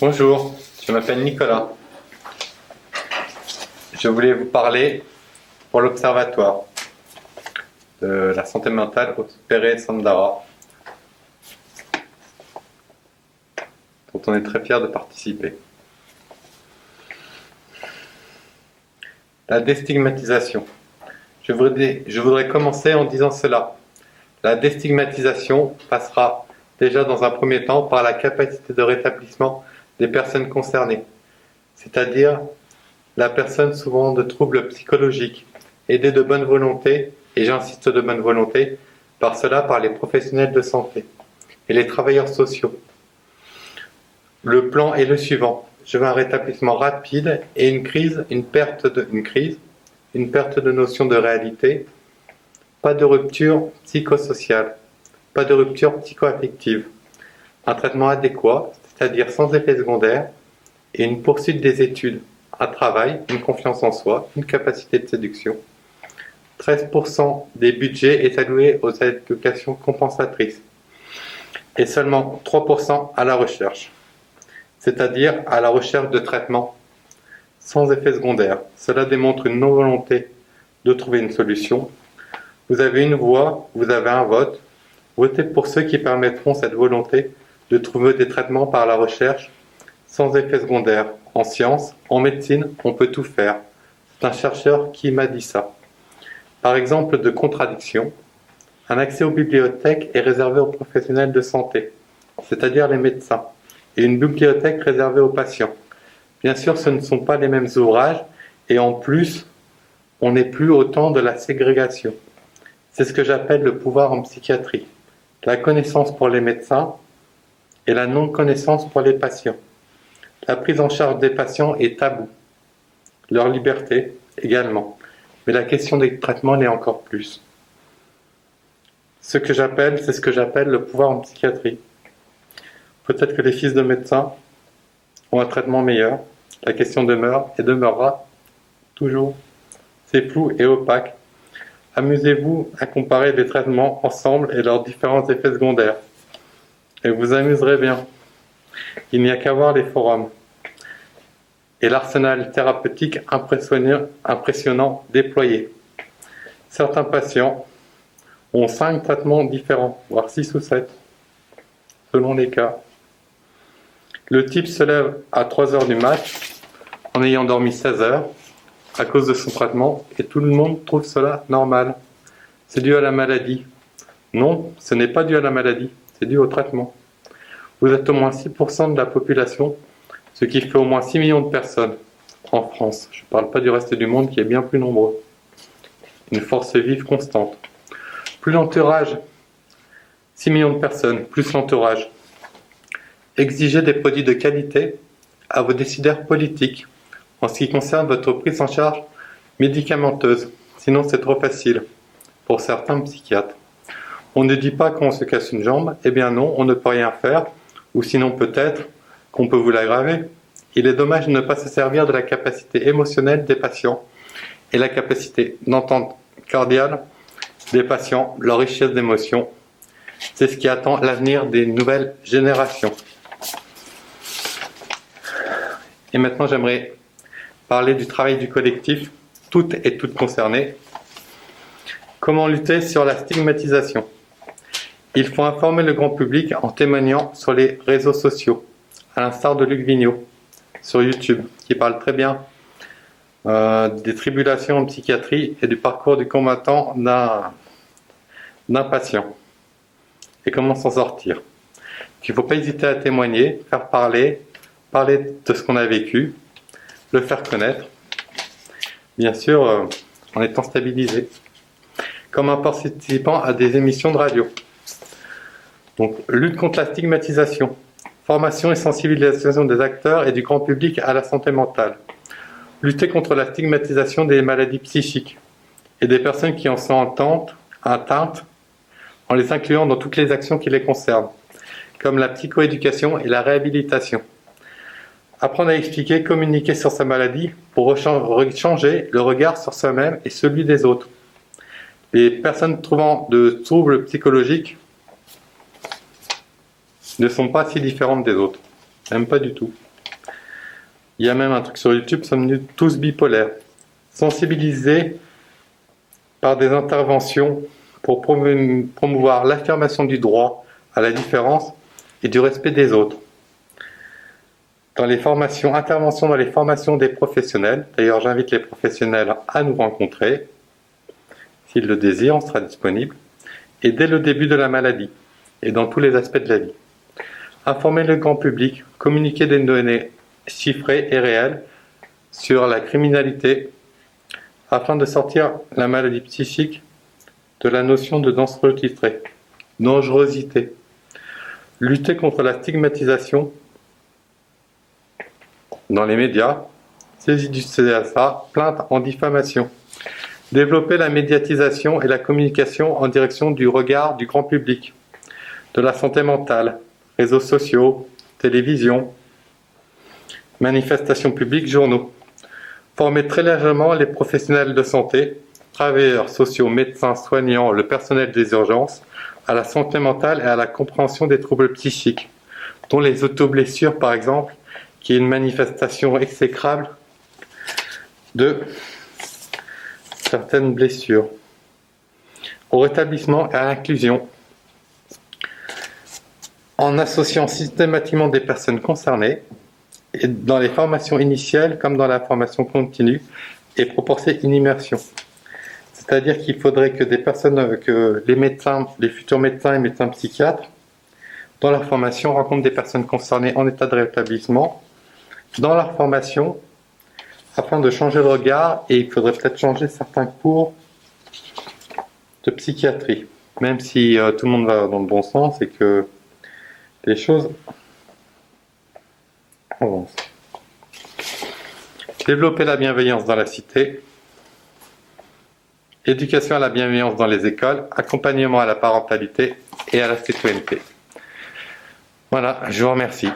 Bonjour, je m'appelle Nicolas. Je voulais vous parler pour l'Observatoire de la santé mentale au Péré Sandara, dont on est très fiers de participer. La déstigmatisation. Je voudrais commencer en disant cela. La déstigmatisation passera déjà dans un premier temps par la capacité de rétablissement des personnes concernées, c'est-à-dire la personne souvent de troubles psychologiques, aidée de bonne volonté, et j'insiste de bonne volonté, par les professionnels de santé et les travailleurs sociaux. Le plan est le suivant. Je veux un rétablissement rapide et une perte de notion de réalité, pas de rupture psychosociale, pas de rupture psychoaffective, un traitement adéquat, c'est-à-dire sans effet secondaire, et une poursuite des études, un travail, une confiance en soi, une capacité de séduction. 13% des budgets est alloué aux éducations compensatrices et seulement 3% à la recherche, c'est-à-dire à la recherche de traitements sans effet secondaire. Cela démontre une non-volonté de trouver une solution. Vous avez une voix, vous avez un vote. Votez pour ceux qui permettront cette volonté de trouver des traitements par la recherche sans effet secondaire. En sciences, en médecine, on peut tout faire. C'est un chercheur qui m'a dit ça. Par exemple de contradiction, un accès aux bibliothèques est réservé aux professionnels de santé, c'est-à-dire les médecins, et une bibliothèque réservée aux patients. Bien sûr, ce ne sont pas les mêmes ouvrages, et en plus, on n'est plus au temps de la ségrégation. C'est ce que j'appelle le pouvoir en psychiatrie. La connaissance pour les médecins et la non-connaissance pour les patients. La prise en charge des patients est taboue. Leur liberté également. Mais la question des traitements l'est encore plus. C'est ce que j'appelle le pouvoir en psychiatrie. Peut-être que les fils de médecins ont un traitement meilleur. La question demeure et demeurera toujours. C'est flou et opaque. Amusez-vous à comparer les traitements ensemble et leurs différents effets secondaires. Et vous amuserez bien. Il n'y a qu'à voir les forums et l'arsenal thérapeutique impressionnant déployé. Certains patients ont 5 traitements différents, voire 6 ou 7, selon les cas. Le type se lève à 3 heures du mat, en ayant dormi 16 heures, à cause de son traitement, et tout le monde trouve cela normal. C'est dû à la maladie. Non, ce n'est pas dû à la maladie, c'est dû au traitement. Vous êtes au moins 6% de la population, ce qui fait au moins 6 millions de personnes en France. Je ne parle pas du reste du monde qui est bien plus nombreux. Une force vive constante. Plus l'entourage, 6 millions de personnes, plus l'entourage. Exigez des produits de qualité à vos décideurs politiques en ce qui concerne votre prise en charge médicamenteuse. Sinon, c'est trop facile pour certains psychiatres. On ne dit pas qu'on se casse une jambe, eh bien non, on ne peut rien faire, ou sinon peut-être qu'on peut vous l'aggraver. Il est dommage de ne pas se servir de la capacité émotionnelle des patients et la capacité d'entente cardiale des patients, leur richesse d'émotions. C'est ce qui attend l'avenir des nouvelles générations. Et maintenant, j'aimerais parler du travail du collectif, toutes et toutes concernées. Comment lutter sur la stigmatisation? Il faut informer le grand public en témoignant sur les réseaux sociaux, à l'instar de Luc Vigneault, sur YouTube, qui parle très bien des tribulations en psychiatrie et du parcours du combattant d'un patient, et comment s'en sortir. Il ne faut pas hésiter à témoigner, faire parler de ce qu'on a vécu, le faire connaître, bien sûr en étant stabilisé, comme en participant à des émissions de radio. Donc, lutte contre la stigmatisation, formation et sensibilisation des acteurs et du grand public à la santé mentale. Lutter contre la stigmatisation des maladies psychiques et des personnes qui en sont atteintes en les incluant dans toutes les actions qui les concernent, comme la psychoéducation et la réhabilitation. Apprendre à expliquer, communiquer sur sa maladie pour changer le regard sur soi-même et celui des autres. Les personnes trouvant de troubles psychologiques ne sont pas si différentes des autres, même pas du tout. Il y a même un truc sur YouTube, sommes-nous tous bipolaires? Sensibiliser par des interventions pour promouvoir l'affirmation du droit à la différence et du respect des autres. Dans les formations, intervention dans les formations des professionnels. D'ailleurs, j'invite les professionnels à nous rencontrer. S'ils le désirent, on sera disponible. Et dès le début de la maladie, et dans tous les aspects de la vie. Informer le grand public, communiquer des données chiffrées et réelles sur la criminalité, afin de sortir la maladie psychique de la notion de dangerosité. Lutter contre la stigmatisation dans les médias, saisie du CSA, plainte en diffamation. Développer la médiatisation et la communication en direction du regard du grand public, de la santé mentale, réseaux sociaux, télévision, manifestations publiques, journaux. Former très largement les professionnels de santé, travailleurs sociaux, médecins, soignants, le personnel des urgences, à la santé mentale et à la compréhension des troubles psychiques, dont les autoblessures par exemple, qui est une manifestation exécrable de certaines blessures. Au rétablissement et à l'inclusion, en associant systématiquement des personnes concernées, et dans les formations initiales comme dans la formation continue, et proportionner une immersion. C'est-à-dire qu'il faudrait que des personnes, que les médecins, les futurs médecins et médecins psychiatres, dans leur formation, rencontrent des personnes concernées en état de rétablissement, dans leur formation, afin de changer de regard, et il faudrait peut-être changer certains cours de psychiatrie, même si tout le monde va dans le bon sens et que les choses avancent. Développer la bienveillance dans la cité, éducation à la bienveillance dans les écoles, accompagnement à la parentalité et à la citoyenneté. Voilà, je vous remercie.